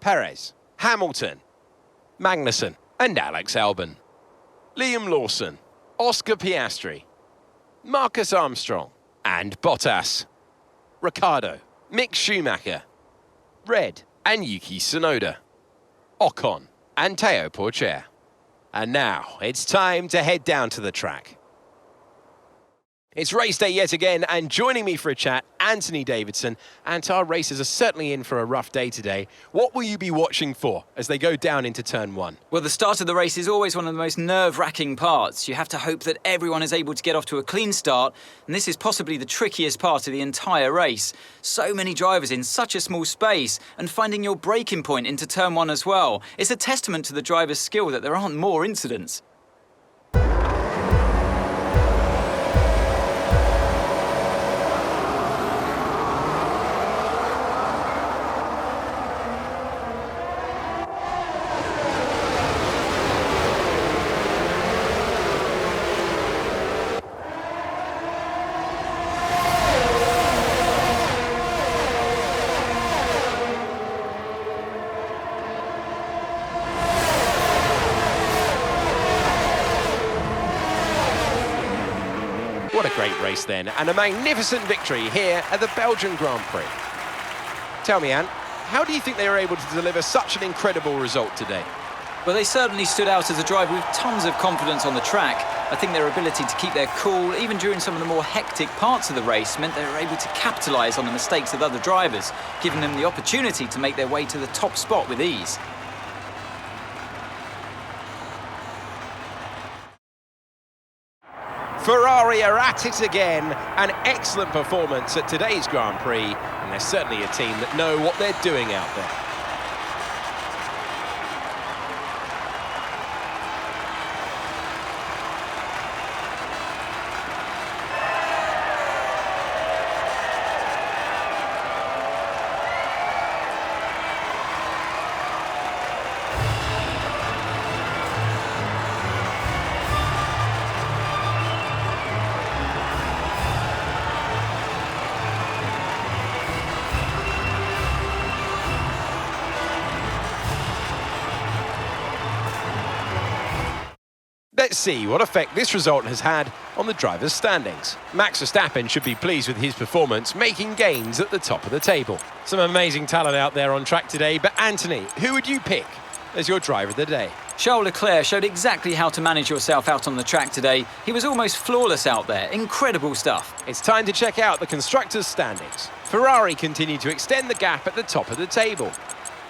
Perez, Hamilton, Magnussen and Alex Albon, Liam Lawson, Oscar Piastri, Marcus Armstrong and Bottas, Ricciardo, Mick Schumacher, Red and Yuki Tsunoda, Ocon and Teo Pourchaire. And now it's time to head down to the track. It's race day yet again, and joining me for a chat, Anthony Davidson. And our racers are certainly in for a rough day today. What will you be watching for as they go down into turn one? Well, the start of the race is always one of the most nerve-wracking parts. You have to hope that everyone is able to get off to a clean start, and this is possibly the trickiest part of the entire race. So many drivers in such a small space, and finding your braking point into turn one as well. It's a testament to the driver's skill that there aren't more incidents. What a great race then, and a magnificent victory here at the Belgian Grand Prix. Tell me, Ant, how do you think they were able to deliver such an incredible result today? Well, they certainly stood out as a driver with tons of confidence on the track. I think their ability to keep their cool, even during some of the more hectic parts of the race, meant they were able to capitalise on the mistakes of other drivers, giving them the opportunity to make their way to the top spot with ease. Ferrari are at it again. An excellent performance at today's Grand Prix, and they're certainly a team that know what they're doing out there. Let's see what effect this result has had on the drivers' standings. Max Verstappen should be pleased with his performance, making gains at the top of the table. Some amazing talent out there on track today, but Anthony, who would you pick as your driver of the day? Charles Leclerc showed exactly how to manage yourself out on the track today. He was almost flawless out there. Incredible stuff. It's time to check out the constructors' standings. Ferrari continue to extend the gap at the top of the table.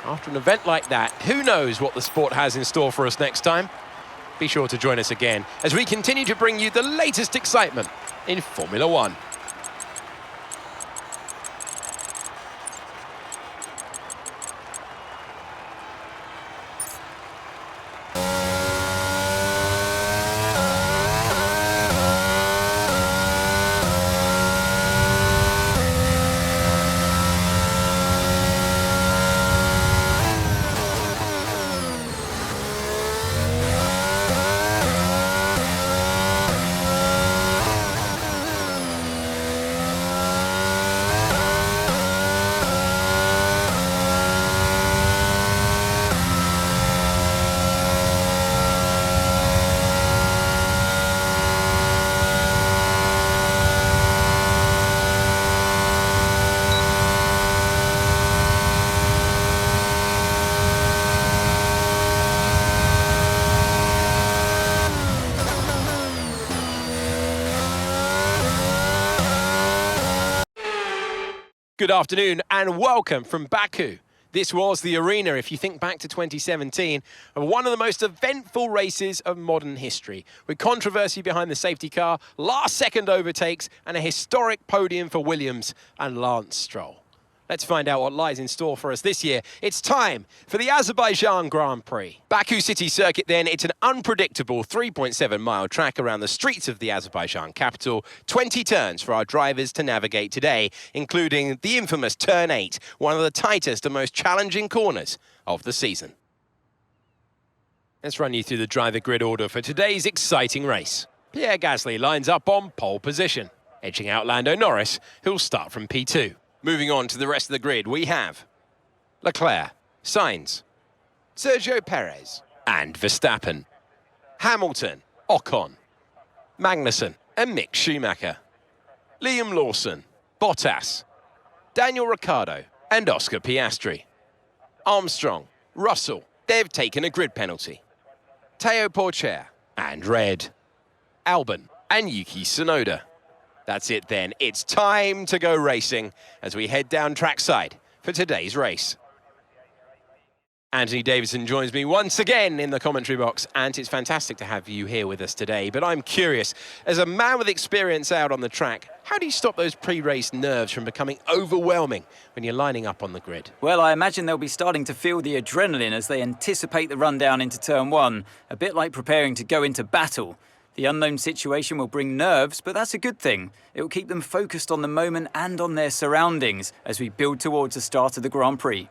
After an event like that, who knows what the sport has in store for us next time? Be sure to join us again as we continue to bring you the latest excitement in Formula One. Good afternoon and welcome from Baku. This was the arena, if you think back to 2017, of one of the most eventful races of modern history, with controversy behind the safety car, last-second overtakes, and a historic podium for Williams and Lance Stroll. Let's find out what lies in store for us this year. It's time for the Azerbaijan Grand Prix. Baku City Circuit then, it's an unpredictable 3.7-mile track around the streets of the Azerbaijan capital. 20 turns for our drivers to navigate today, including the infamous Turn 8, one of the tightest and most challenging corners of the season. Let's run you through the driver grid order for today's exciting race. Pierre Gasly lines up on pole position, edging out Lando Norris, who'll start from P2. Moving on to the rest of the grid, we have Leclerc, Sainz, Sergio Perez and Verstappen, Hamilton, Ocon, Magnussen and Mick Schumacher, Liam Lawson, Bottas, Daniel Ricciardo and Oscar Piastri, Armstrong, Russell, they've taken a grid penalty, Teo Porcher and Red, Albon and Yuki Tsunoda. That's it then, it's time to go racing as we head down trackside for today's race. Anthony Davidson joins me once again in the commentary box, and it's fantastic to have you here with us today. But I'm curious, as a man with experience out on the track, how do you stop those pre-race nerves from becoming overwhelming when you're lining up on the grid? Well, I imagine they'll be starting to feel the adrenaline as they anticipate the run down into turn one, a bit like preparing to go into battle. The unknown situation will bring nerves, but that's a good thing. It will keep them focused on the moment and on their surroundings as we build towards the start of the Grand Prix.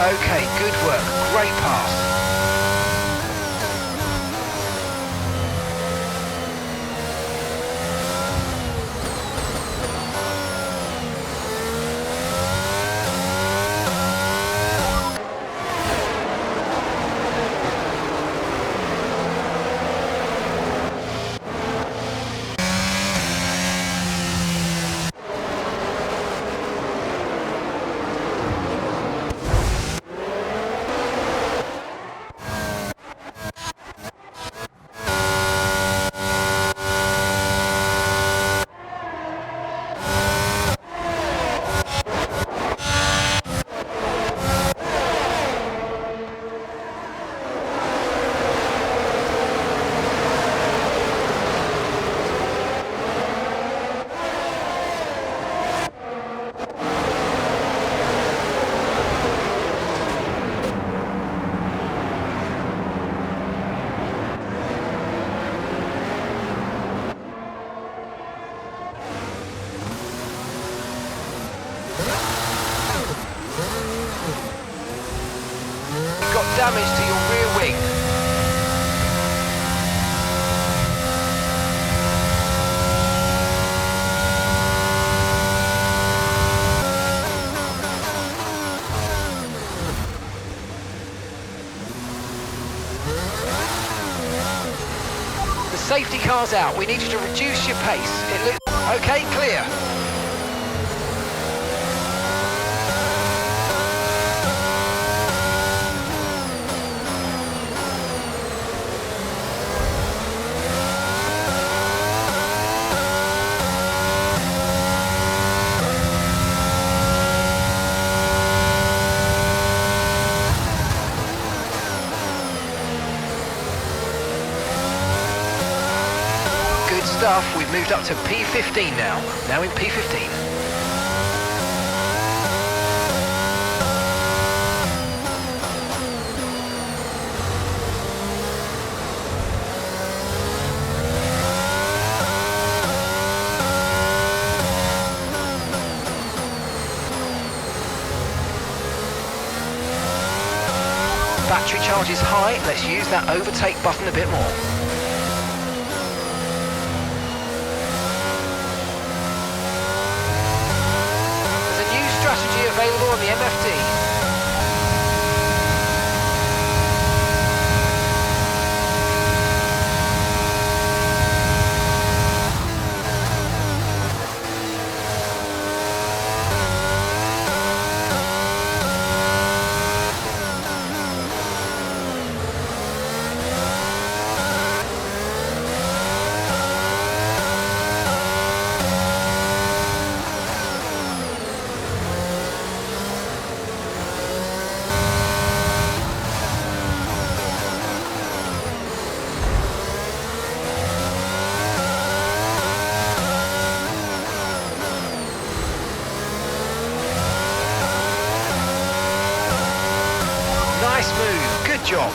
Okay, good work. Great pass. Damage to your rear wing. The safety car's out. We need you to reduce your pace. It looks okay, clear. Stuff. We've moved up to P15 now in P15. Battery charge is high, let's use that overtake button a bit more. Strategy available on the MFD. Nice move, good job.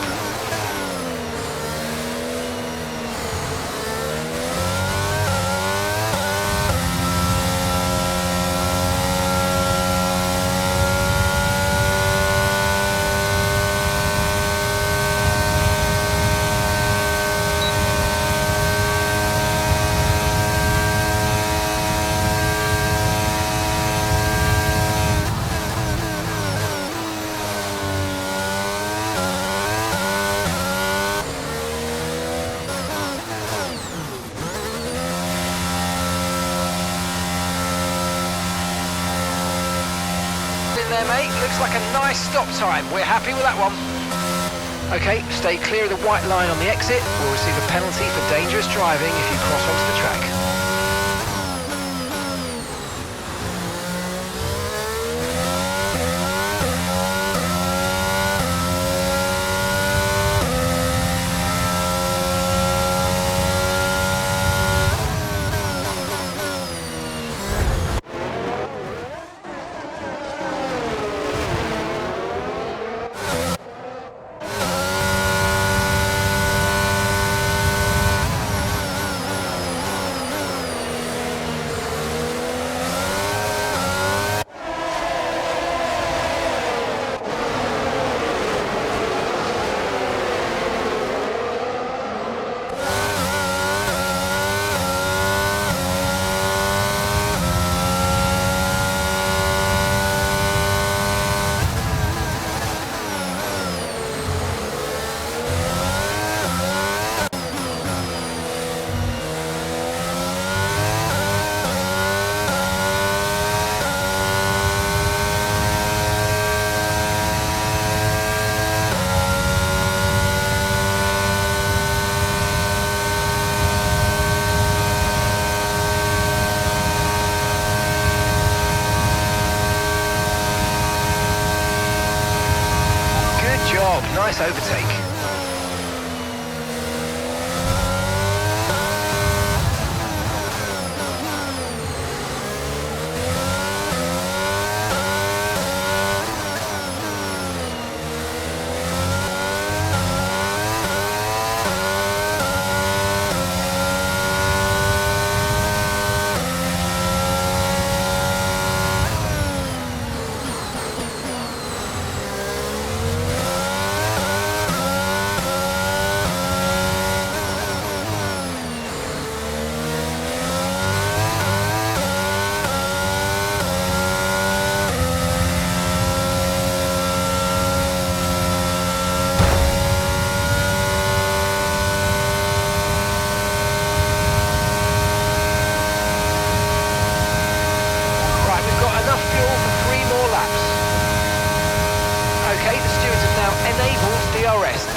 There, mate. Looks like a nice stop time. We're happy with that one. Okay, stay clear of the white line on the exit. We'll receive a penalty for dangerous driving if you cross onto the track. Nice overtake.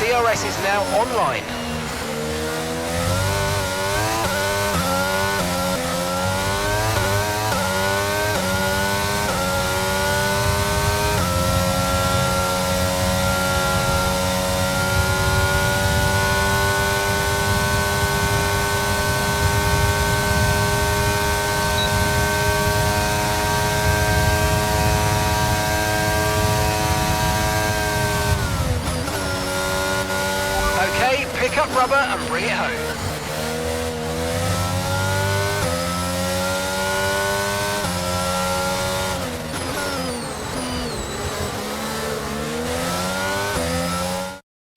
DRS is now online. Pick up rubber and bring it home.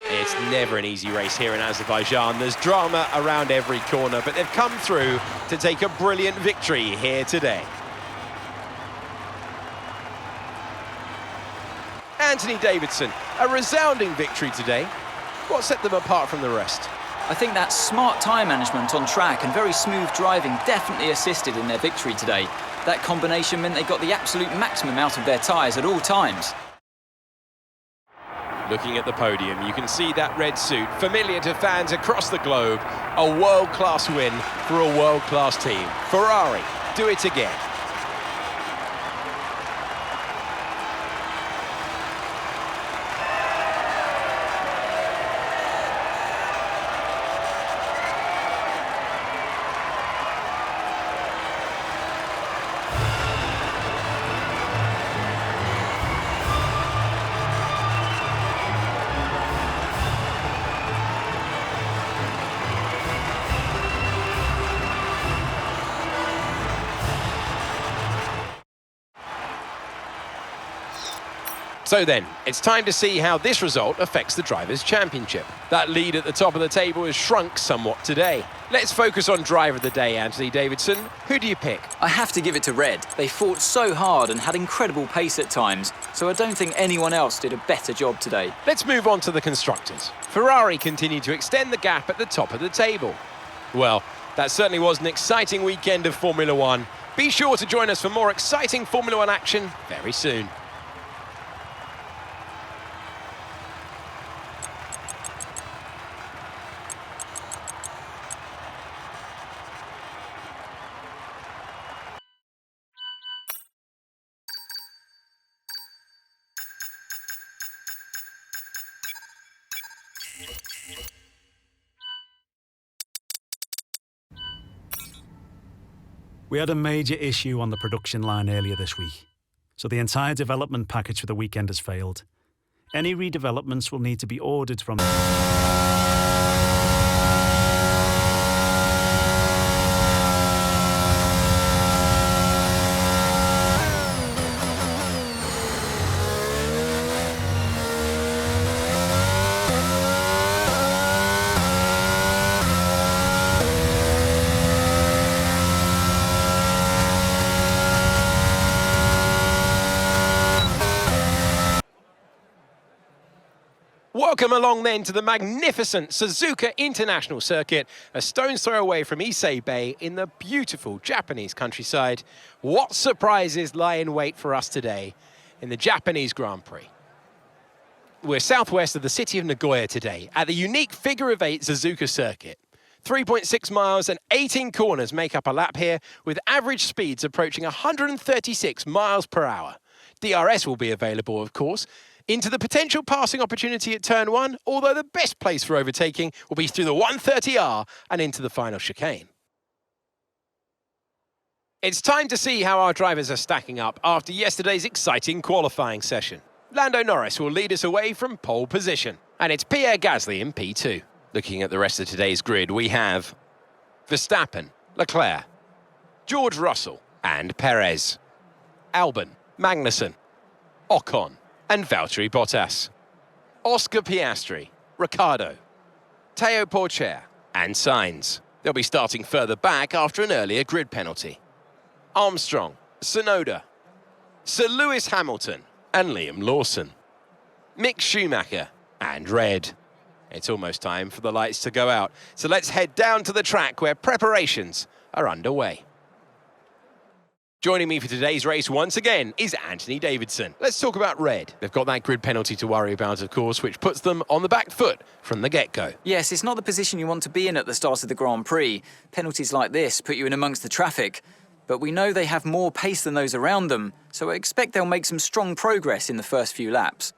It's never an easy race here in Azerbaijan. There's drama around every corner, but they've come through to take a brilliant victory here today. Anthony Davidson, a resounding victory today. What set them apart from the rest? I think that smart tyre management on track and very smooth driving definitely assisted in their victory today. That combination meant they got the absolute maximum out of their tyres at all times. Looking at the podium, you can see that red suit, familiar to fans across the globe. A world-class win for a world-class team. Ferrari, do it again. So then, it's time to see how this result affects the Drivers' Championship. That lead at the top of the table has shrunk somewhat today. Let's focus on Driver of the Day, Anthony Davidson. Who do you pick? I have to give it to Red. They fought so hard and had incredible pace at times, so I don't think anyone else did a better job today. Let's move on to the constructors. Ferrari continued to extend the gap at the top of the table. Well, that certainly was an exciting weekend of Formula One. Be sure to join us for more exciting Formula One action very soon. We had a major issue on the production line earlier this week, so the entire development package for the weekend has failed. Any redevelopments will need to be ordered from... Welcome along then to the magnificent Suzuka International Circuit, a stone's throw away from Issei Bay in the beautiful Japanese countryside. What surprises lie in wait for us today in the Japanese Grand Prix? We're southwest of the city of Nagoya today at the unique figure-of-8 Suzuka Circuit. 3.6 miles and 18 corners make up a lap here, with average speeds approaching 136 miles per hour. DRS will be available, of course, into the potential passing opportunity at turn 1, although the best place for overtaking will be through the 130R and into the final chicane. It's time to see how our drivers are stacking up after yesterday's exciting qualifying session. Lando Norris will lead us away from pole position, and it's Pierre Gasly in P2. Looking at the rest of today's grid, we have Verstappen, Leclerc, George Russell and Perez, Albon, Magnussen, Ocon and Valtteri Bottas, Oscar Piastri, Ricciardo, Teo Porcher and Sainz. They'll be starting further back after an earlier grid penalty. Armstrong, Tsunoda, Sir Lewis Hamilton and Liam Lawson, Mick Schumacher and Red. It's almost time for the lights to go out, so let's head down to the track where preparations are underway. Joining me for today's race once again is Anthony Davidson. Let's talk about Red. They've got that grid penalty to worry about, of course, which puts them on the back foot from the get-go. Yes, it's not the position you want to be in at the start of the Grand Prix. Penalties like this put you in amongst the traffic. But we know they have more pace than those around them, so I expect they'll make some strong progress in the first few laps.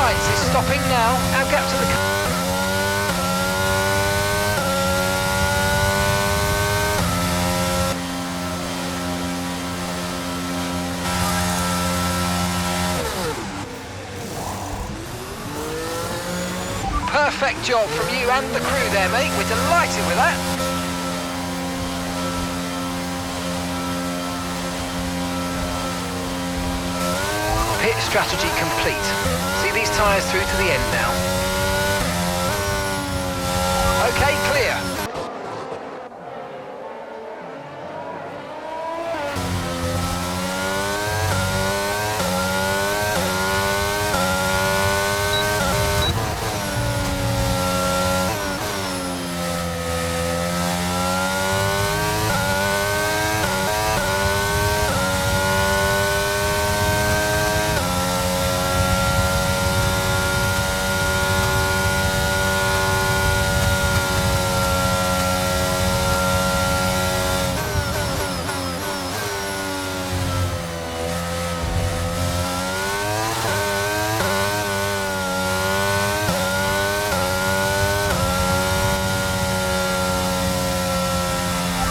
Sainz is stopping now. Our gap to the car. Perfect job from you and the crew there, mate. We're delighted with that. Pit strategy complete. See these tyres through to the end now. Okay, clear.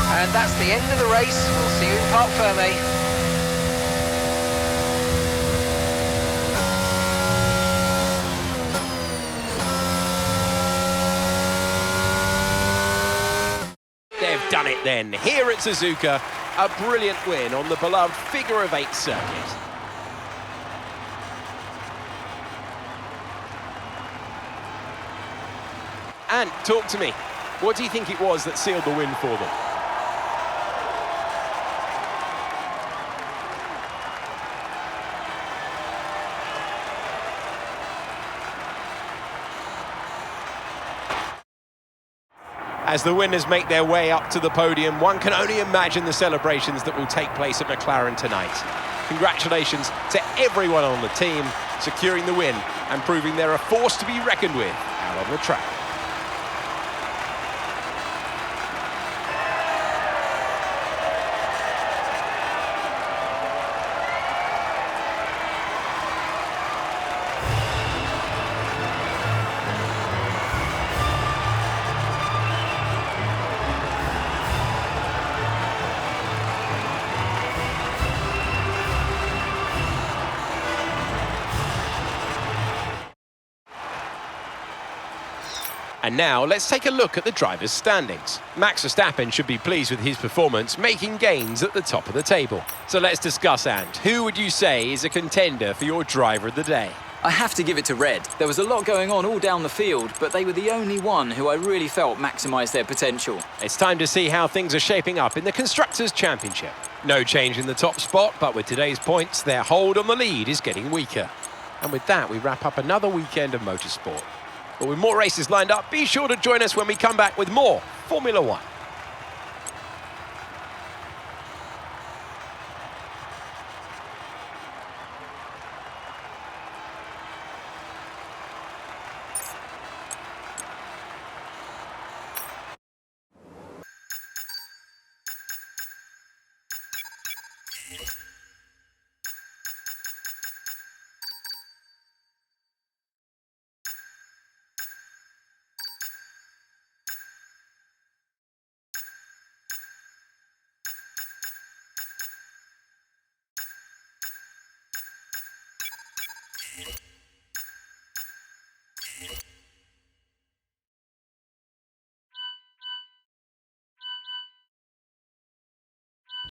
And that's the end of the race. We'll see you in Parc Fermé. They've done it then. Here at Suzuka, a brilliant win on the beloved figure-of-8 circuit. And talk to me. What do you think it was that sealed the win for them? As the winners make their way up to the podium, one can only imagine the celebrations that will take place at McLaren tonight. Congratulations to everyone on the team, securing the win and proving they're a force to be reckoned with out on the track. And now, let's take a look at the drivers' standings. Max Verstappen should be pleased with his performance, making gains at the top of the table. So let's discuss, Ant. Who would you say is a contender for your driver of the day? I have to give it to Red. There was a lot going on all down the field, but they were the only one who I really felt maximised their potential. It's time to see how things are shaping up in the Constructors' Championship. No change in the top spot, but with today's points, their hold on the lead is getting weaker. And with that, we wrap up another weekend of motorsport. But with more races lined up, be sure to join us when we come back with more Formula One.